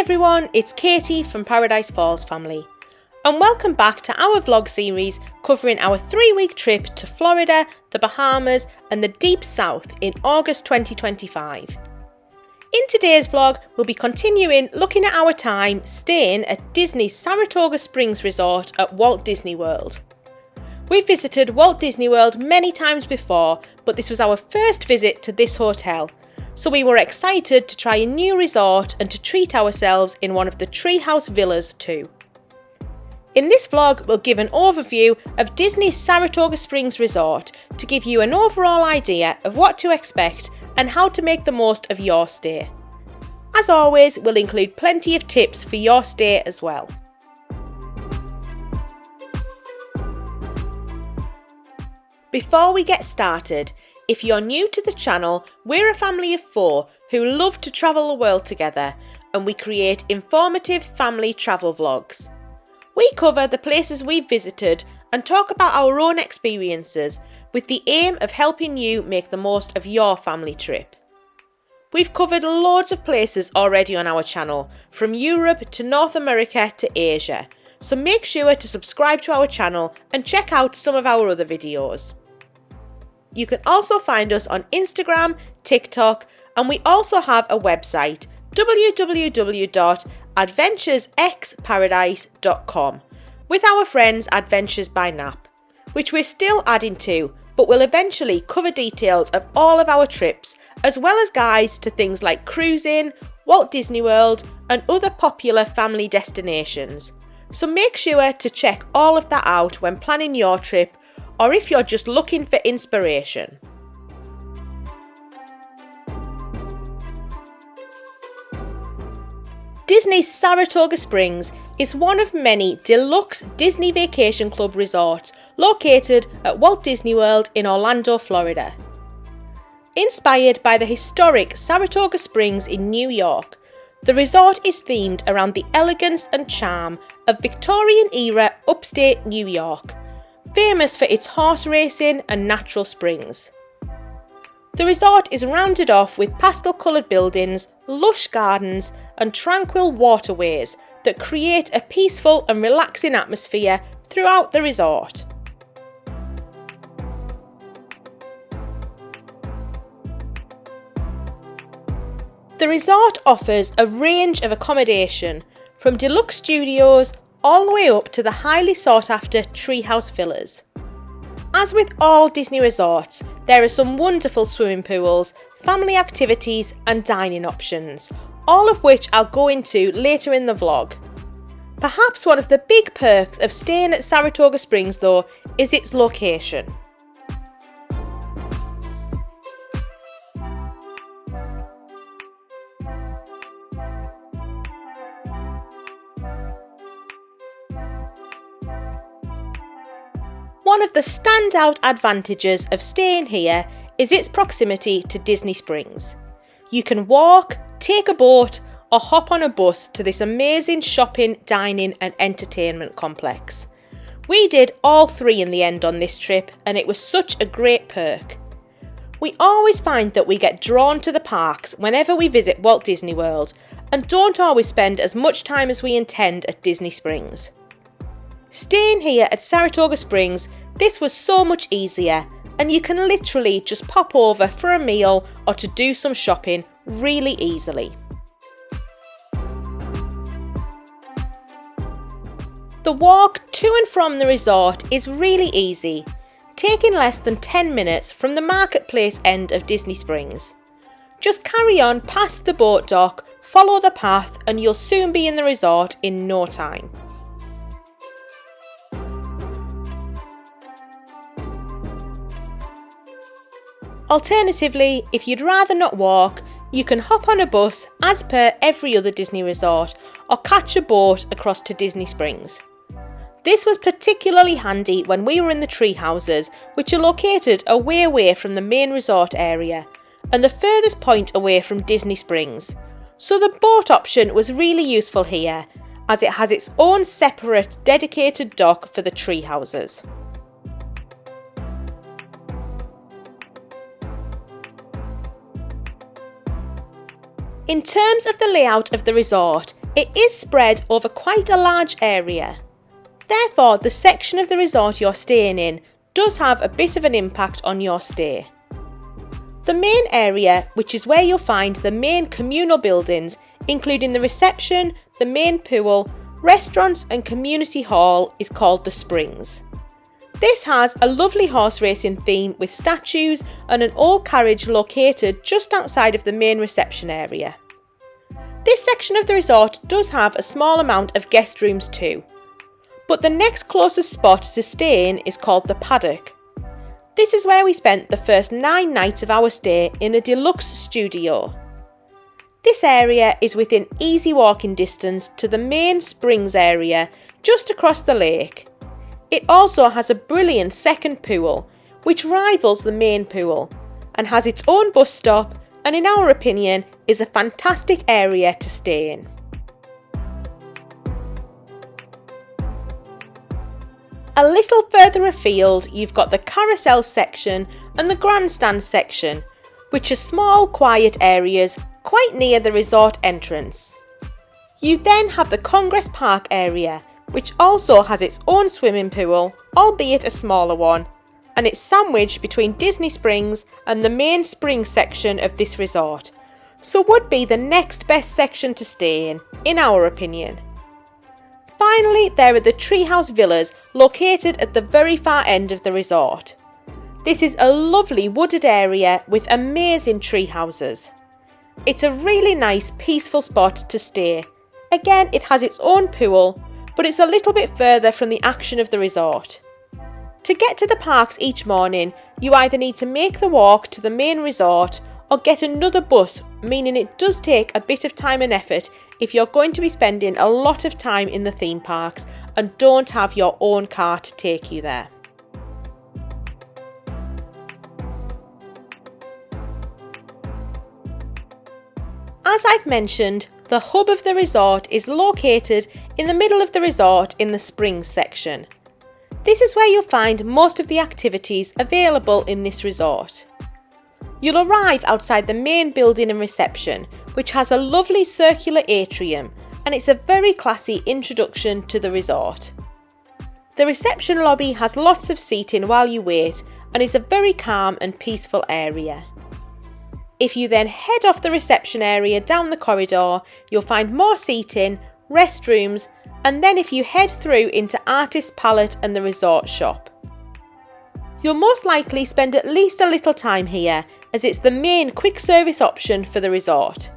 everyone, it's Katie from Paradise Falls family, and welcome back to our vlog series covering our 3-week trip to Florida, the Bahamas and the Deep South in August 2025. In today's vlog, we'll be continuing looking at our time staying at Disney's Saratoga Springs Resort at Walt Disney World. We've visited Walt Disney World many times before, but this was our first visit to this hotel, so we were excited to try a new resort and to treat ourselves in one of the Treehouse Villas too. In this vlog, we'll give an overview of Disney's Saratoga Springs Resort to give you an overall idea of what to expect and how to make the most of your stay. As always, we'll include plenty of tips for your stay as well. Before we get started, if you're new to the channel, we're a family of 4 who love to travel the world together, and we create informative family travel vlogs. We cover the places we've visited and talk about our own experiences with the aim of helping you make the most of your family trip. We've covered loads of places already on our channel, from Europe to North America to Asia, so make sure to subscribe to our channel and check out some of our other videos. You can also find us on Instagram, TikTok, and we also have a website, www.adventuresxparadise.com, with our friends Adventures by Nap, which we're still adding to, but will eventually cover details of all of our trips, as well as guides to things like cruising, Walt Disney World, and other popular family destinations. So make sure to check all of that out when planning your trip, or if you're just looking for inspiration. Disney's Saratoga Springs is one of many deluxe Disney Vacation Club resorts located at Walt Disney World in Orlando, Florida. Inspired by the historic Saratoga Springs in New York, the resort is themed around the elegance and charm of Victorian-era upstate New York, famous for its horse racing and natural springs. The resort is rounded off with pastel-coloured buildings, lush gardens and tranquil waterways that create a peaceful and relaxing atmosphere throughout the resort. The resort offers a range of accommodation, from deluxe studios all the way up to the highly sought-after Treehouse Villas. As with all Disney resorts, there are some wonderful swimming pools, family activities and dining options, all of which I'll go into later in the vlog. Perhaps one of the big perks of staying at Saratoga Springs though is its location. One of the standout advantages of staying here is its proximity to Disney Springs. You can walk, take a boat, or hop on a bus to this amazing shopping, dining and entertainment complex. We did all 3 in the end on this trip, and it was such a great perk. We always find that we get drawn to the parks whenever we visit Walt Disney World, and don't always spend as much time as we intend at Disney Springs. Staying here at Saratoga Springs, this was so much easier, and you can literally just pop over for a meal or to do some shopping really easily. The walk to and from the resort is really easy, taking less than 10 minutes from the marketplace end of Disney Springs. Just carry on past the boat dock, follow the path, and you'll soon be in the resort in no time. Alternatively, if you'd rather not walk, you can hop on a bus as per every other Disney resort, or catch a boat across to Disney Springs. This was particularly handy when we were in the tree houses, which are located away from the main resort area, and the furthest point away from Disney Springs. So the boat option was really useful here, as it has its own separate dedicated dock for the tree houses. In terms of the layout of the resort, It is spread over quite a large area. Therefore, the section of the resort you're staying in does have a bit of an impact on your stay. The main area, which is where you'll find the main communal buildings, including the reception, the main pool, restaurants and community hall, is called the Springs. This has a lovely horse racing theme with statues and an old carriage located just outside of the main reception area. This section of the resort does have a small amount of guest rooms too, but the next closest spot to stay in is called the Paddock. This is where we spent the first 9 nights of our stay in a deluxe studio. This area is within easy walking distance to the main Springs area just across the lake. It also has a brilliant second pool, which rivals the main pool, and has its own bus stop, and in our opinion is a fantastic area to stay in. A little further afield, you've got the carousel section and the grandstand section, which are small, quiet areas quite near the resort entrance. You then have the Congress Park area, which also has its own swimming pool, albeit a smaller one, and it's sandwiched between Disney Springs and the main Springs section of this resort, so would be the next best section to stay in our opinion. Finally, there are the Treehouse Villas located at the very far end of the resort. This is a lovely wooded area with amazing tree houses. It's a really nice peaceful spot to stay. Again, it has its own pool, but it's a little bit further from the action of the resort. To get to the parks each morning, you either need to make the walk to the main resort or get another bus, meaning it does take a bit of time and effort if you're going to be spending a lot of time in the theme parks and don't have your own car to take you there. As I've mentioned, the hub of the resort is located in the middle of the resort in the Springs section. This is where you'll find most of the activities available in this resort. You'll arrive outside the main building and reception, which has a lovely circular atrium, and it's a very classy introduction to the resort. The reception lobby has lots of seating while you wait and is a very calm and peaceful area. If you then head off the reception area down the corridor, you'll find more seating, restrooms, and then if you head through into Artist Palette and the resort shop. You'll most likely spend at least a little time here, as it's the main quick service option for the resort.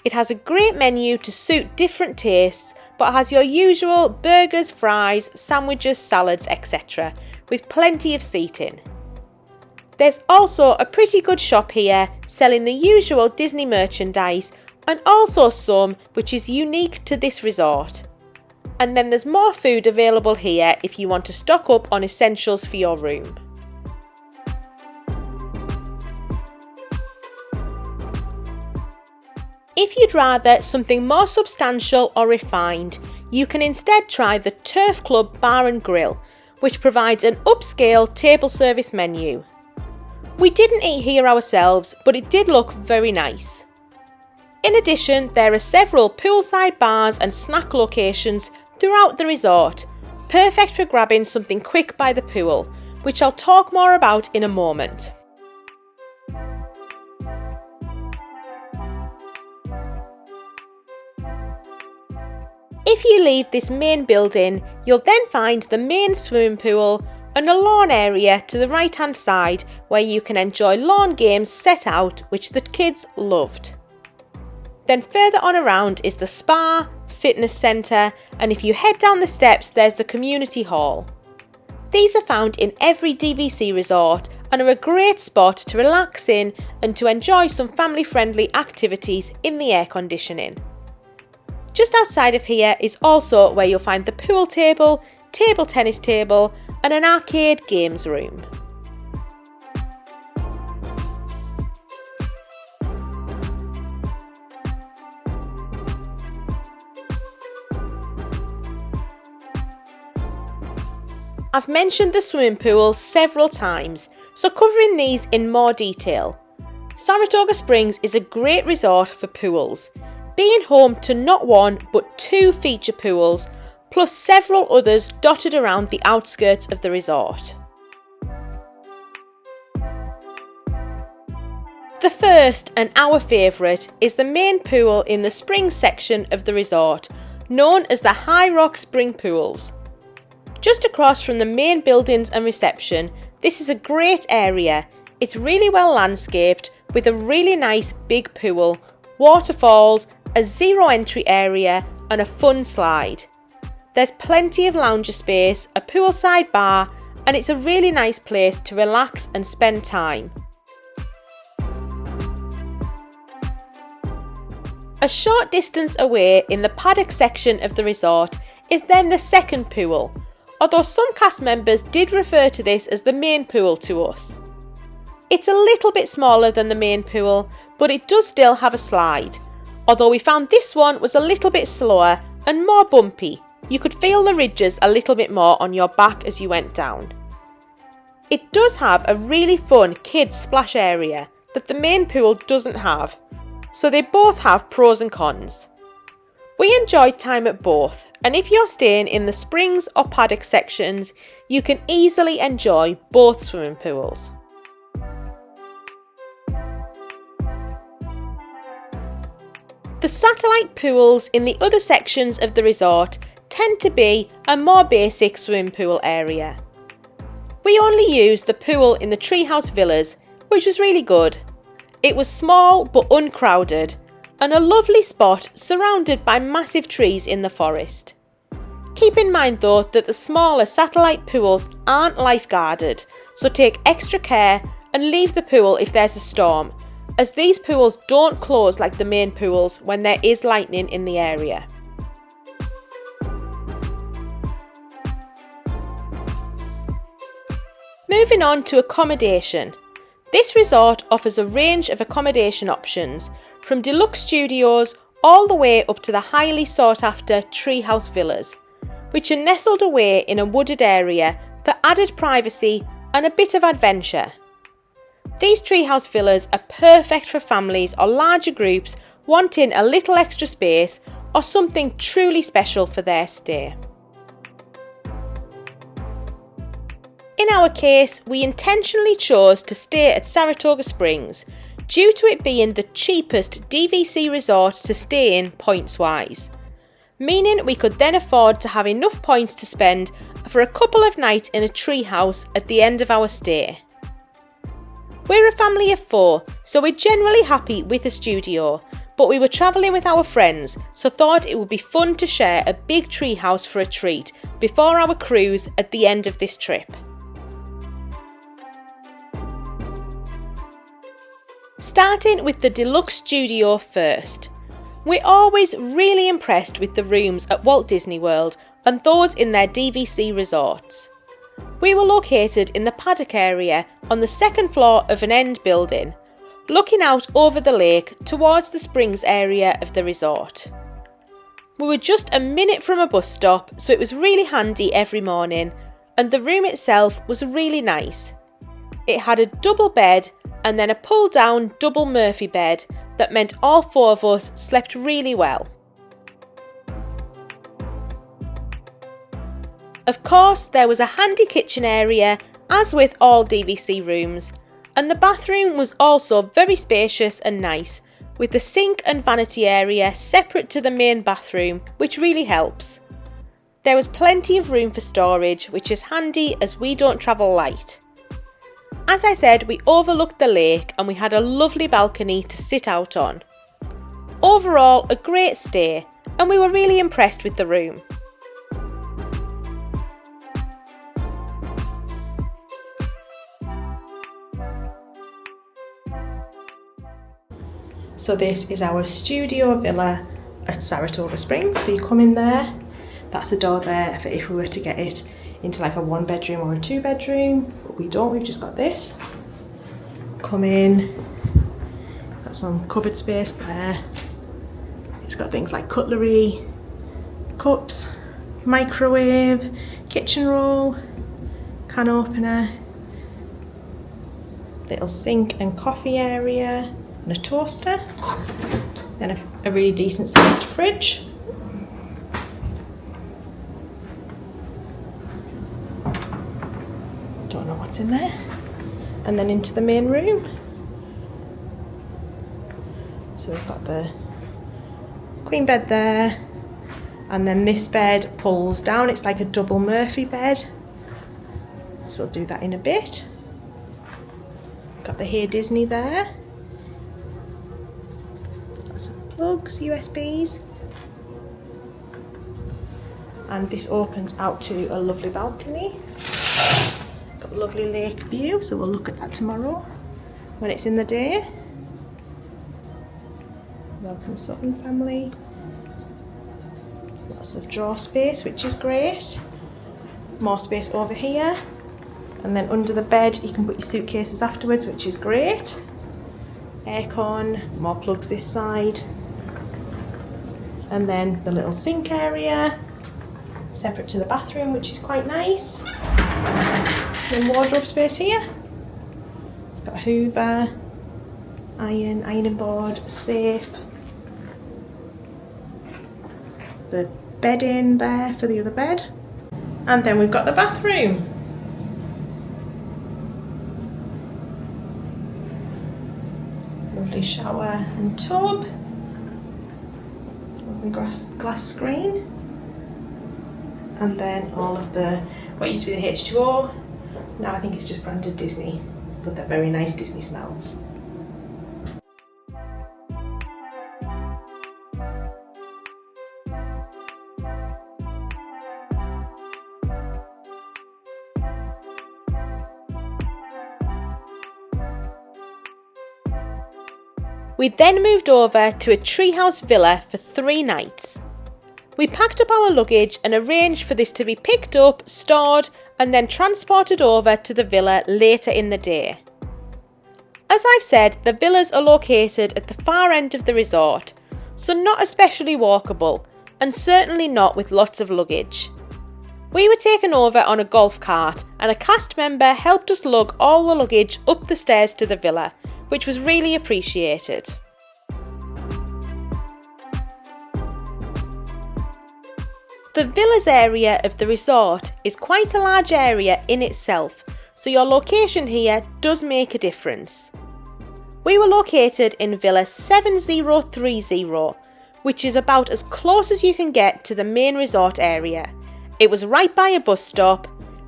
It has a great menu to suit different tastes, but has your usual burgers, fries, sandwiches, salads, etc., with plenty of seating. There's also a pretty good shop here selling the usual Disney merchandise and also some which is unique to this resort. And then there's more food available here if you want to stock up on essentials for your room. If you'd rather something more substantial or refined, you can instead try the Turf Club Bar and Grill, which provides an upscale table service menu. We didn't eat here ourselves, but it did look very nice. In addition, there are several poolside bars and snack locations throughout the resort, perfect for grabbing something quick by the pool, which I'll talk more about in a moment. If you leave this main building, you'll then find the main swimming pool and a lawn area to the right hand side where you can enjoy lawn games set out which the kids loved. Then further on around is the spa, fitness centre, and if you head down the steps there's the community hall. These are found in every DVC resort and are a great spot to relax in and to enjoy some family friendly activities in the air conditioning. Just outside of here is also where you'll find the pool table, table tennis table and an arcade games room. I've mentioned the swimming pools several times, so covering these in more detail. Saratoga Springs is a great resort for pools. being home to not one but 2 feature pools, plus several others dotted around the outskirts of the resort. The first, and our favourite, is the main pool in the Springs section of the resort, known as the High Rock Spring Pools. Just across from the main buildings and reception, this is a great area. It's really well landscaped with a really nice big pool, waterfalls, a zero entry area and a fun slide. There's plenty of lounger space, a poolside bar, and it's a really nice place to relax and spend time. A short distance away in the paddock section of the resort is then the second pool, although some cast members did refer to this as the main pool to us. It's a little bit smaller than the main pool, but it does still have a slide, although we found this one was a little bit slower and more bumpy. You could feel the ridges a little bit more on your back as you went down. It does have a really fun kids splash area that the main pool doesn't have, so they both have pros and cons. We enjoyed time at both, and if you're staying in the Springs or paddock sections, you can easily enjoy both swimming pools. The satellite pools in the other sections of the resort tend to be a more basic swimming pool area. We only used the pool in the Treehouse Villas, which was really good. It was small but uncrowded, and a lovely spot surrounded by massive trees in the forest. Keep in mind though that the smaller satellite pools aren't lifeguarded, so take extra care and leave the pool if there's a storm, as these pools don't close like the main pools when there is lightning in the area. Moving on to accommodation. This resort offers a range of accommodation options, from Deluxe studios all the way up to the highly sought after Treehouse Villas, which are nestled away in a wooded area for added privacy and a bit of adventure. These Treehouse Villas are perfect for families or larger groups wanting a little extra space or something truly special for their stay. In our case, we intentionally chose to stay at Saratoga Springs due to it being the cheapest DVC resort to stay in points-wise, meaning we could then afford to have enough points to spend for a couple of nights in a treehouse at the end of our stay. We're a family of 4, so we're generally happy with a studio, but we were travelling with our friends, so thought it would be fun to share a big treehouse for a treat before our cruise at the end of this trip. Starting with the Deluxe studio first. We're always really impressed with the rooms at Walt Disney World and those in their DVC resorts. We were located in the paddock area on the second floor of an end building, looking out over the lake towards the Springs area of the resort. We were just a minute from a bus stop, so it was really handy every morning, and the room itself was really nice. It had a double bed and then a pull-down double Murphy bed that meant all 4 of us slept really well. Of course, there was a handy kitchen area, as with all DVC rooms, and the bathroom was also very spacious and nice, with the sink and vanity area separate to the main bathroom, which really helps. There was plenty of room for storage, which is handy as we don't travel light. As I said, we overlooked the lake and we had a lovely balcony to sit out on. Overall, a great stay, and we were really impressed with the room. So this is our studio villa at Saratoga Springs. So you come in there, that's the door there for if we were to get it into like a 1-bedroom or a 2-bedroom, but we don't, we've just got this. Come in, got some cupboard space there. It's got things like cutlery, cups, microwave, kitchen roll, can opener, little sink and coffee area, and a toaster. Then a really decent sized fridge. Don't know what's in there. And then into the main room. So we've got the queen bed there, and then this bed pulls down. It's like a double Murphy bed. So we'll do that in a bit. Got the Hey Disney there. Got some plugs, USBs. And this opens out to a lovely balcony. Got a lovely lake view, so we'll look at that tomorrow when it's in the day. Welcome Sutton family. Lots of drawer space, which is great. More space over here. And then under the bed you can put your suitcases afterwards, which is great. Aircon, more plugs this side. And then the little sink area, separate to the bathroom, which is quite nice. Then wardrobe space here. It's got a hoover, ironing board, safe. The bed in there for the other bed. And then we've got the bathroom. Lovely shower and tub. Lovely glass screen. And then all of the, what used to be the H2O, now I think it's just branded Disney, but they're very nice Disney smells. We then moved over to a Treehouse Villa for 3 nights. We packed up our luggage and arranged for this to be picked up, stored, and then transported over to the villa later in the day. As I've said, the villas are located at the far end of the resort, so not especially walkable, and certainly not with lots of luggage. We were taken over on a golf cart, and a cast member helped us lug all the luggage up the stairs to the villa, which was really appreciated. The villas area of the resort is quite a large area in itself, so your location here does make a difference. We were located in Villa 7030, which is about as close as you can get to the main resort area. It was right by a bus stop,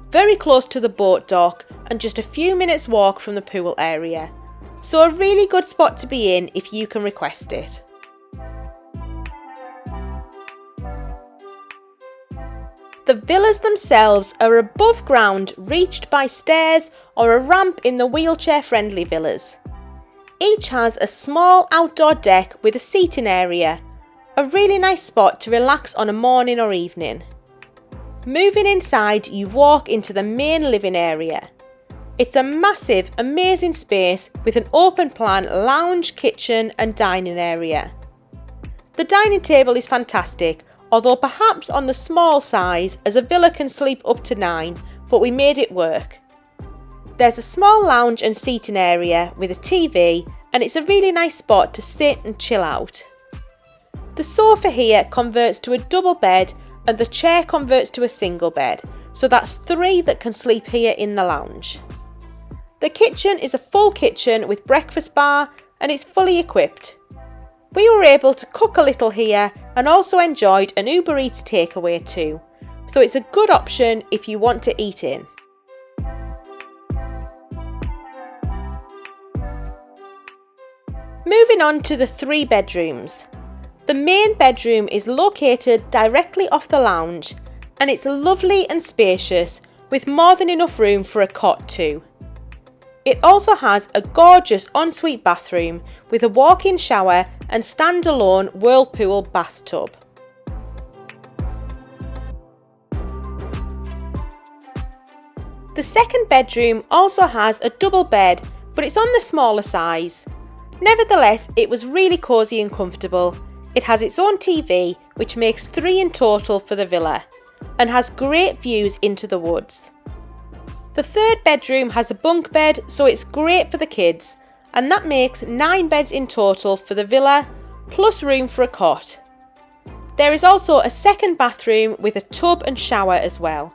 very close to the boat dock, and just a few minutes walk from the pool area. So a really good spot to be in if you can request it. The villas themselves are above ground, reached by stairs or a ramp in the wheelchair-friendly villas. Each has a small outdoor deck with a seating area, a really nice spot to relax on a morning or evening. Moving inside, you walk into the main living area. It's a massive, amazing space with an open plan lounge, kitchen and dining area. The dining table is fantastic, although perhaps on the small size as a villa can sleep up to 9, but we made it work. There's a small lounge and seating area with a TV, and it's a really nice spot to sit and chill out. The sofa here converts to a double bed and the chair converts to a single bed, so that's 3 that can sleep here in the lounge. The kitchen is a full kitchen with breakfast bar and it's fully equipped. We were able to cook a little here and also enjoyed an Uber Eats takeaway too, so it's a good option if you want to eat in. Moving on to the 3 bedrooms. The main bedroom is located directly off the lounge and it's lovely and spacious with more than enough room for a cot too. It also has a gorgeous ensuite bathroom with a walk-in shower and standalone whirlpool bathtub. The second bedroom also has a double bed, but it's on the smaller size. Nevertheless, it was really cosy and comfortable. It has its own TV, which makes 3 in total for the villa, and has great views into the woods. The third bedroom has a bunk bed, so it's great for the kids, and that makes 9 beds in total for the villa, plus room for a cot. There is also a second bathroom with a tub and shower as well.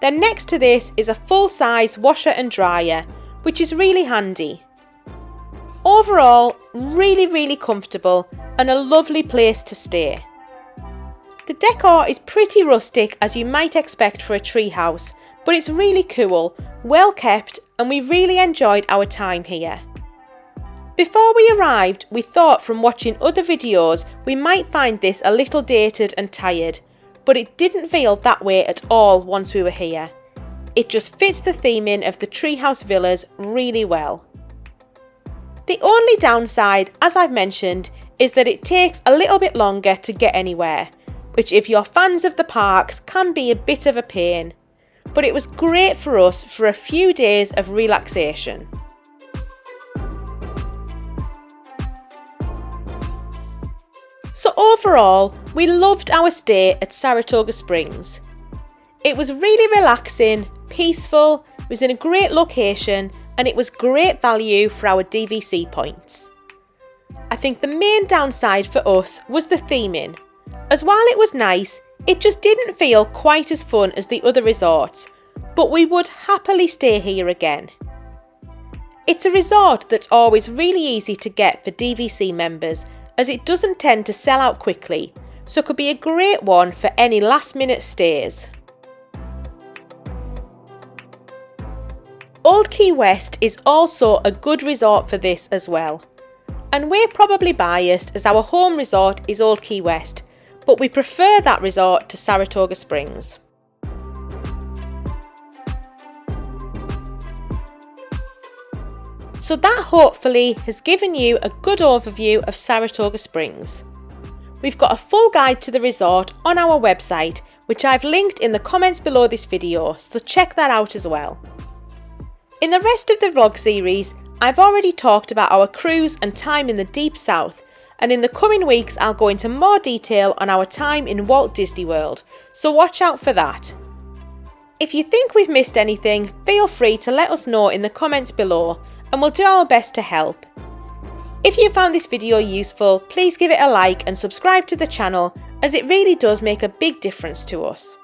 Then next to this is a full-size washer and dryer, which is really handy. Overall, really comfortable and a lovely place to stay. The decor is pretty rustic, as you might expect for a treehouse, but it's really cool, well kept, and we really enjoyed our time here. Before we arrived, we thought from watching other videos we might find this a little dated and tired, but it didn't feel that way at all once we were here. It just fits the theming of the Treehouse Villas really well. The only downside, as I've mentioned, is that it takes a little bit longer to get anywhere, which if you're fans of the parks can be a bit of a pain, but it was great for us for a few days of relaxation. So overall, we loved our stay at Saratoga Springs. It was really relaxing, peaceful, it was in a great location, and it was great value for our DVC points. I think the main downside for us was the theming, as while it was nice, it just didn't feel quite as fun as the other resorts, but we would happily stay here again. It's a resort that's always really easy to get for DVC members, as it doesn't tend to sell out quickly, so it could be a great one for any last minute stays. Old Key West is also a good resort for this as well. And we're probably biased as our home resort is Old Key West, but we prefer that resort to Saratoga Springs. So that hopefully has given you a good overview of Saratoga Springs. We've got a full guide to the resort on our website, which I've linked in the comments below this video, so check that out as well. In the rest of the vlog series, I've already talked about our cruise and time in the Deep South, and in the coming weeks I'll go into more detail on our time in Walt Disney World, so watch out for that. If you think we've missed anything, feel free to let us know in the comments below, and we'll do our best to help. If you found this video useful, please give it a like and subscribe to the channel, as it really does make a big difference to us.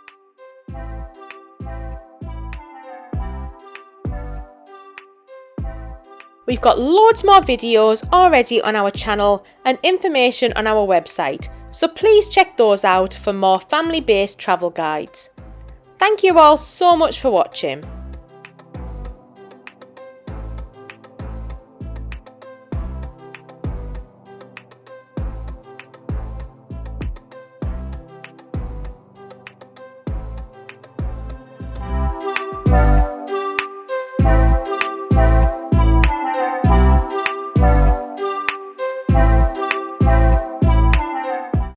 We've got loads more videos already on our channel and information on our website, so please check those out for more family-based travel guides. Thank you all so much for watching.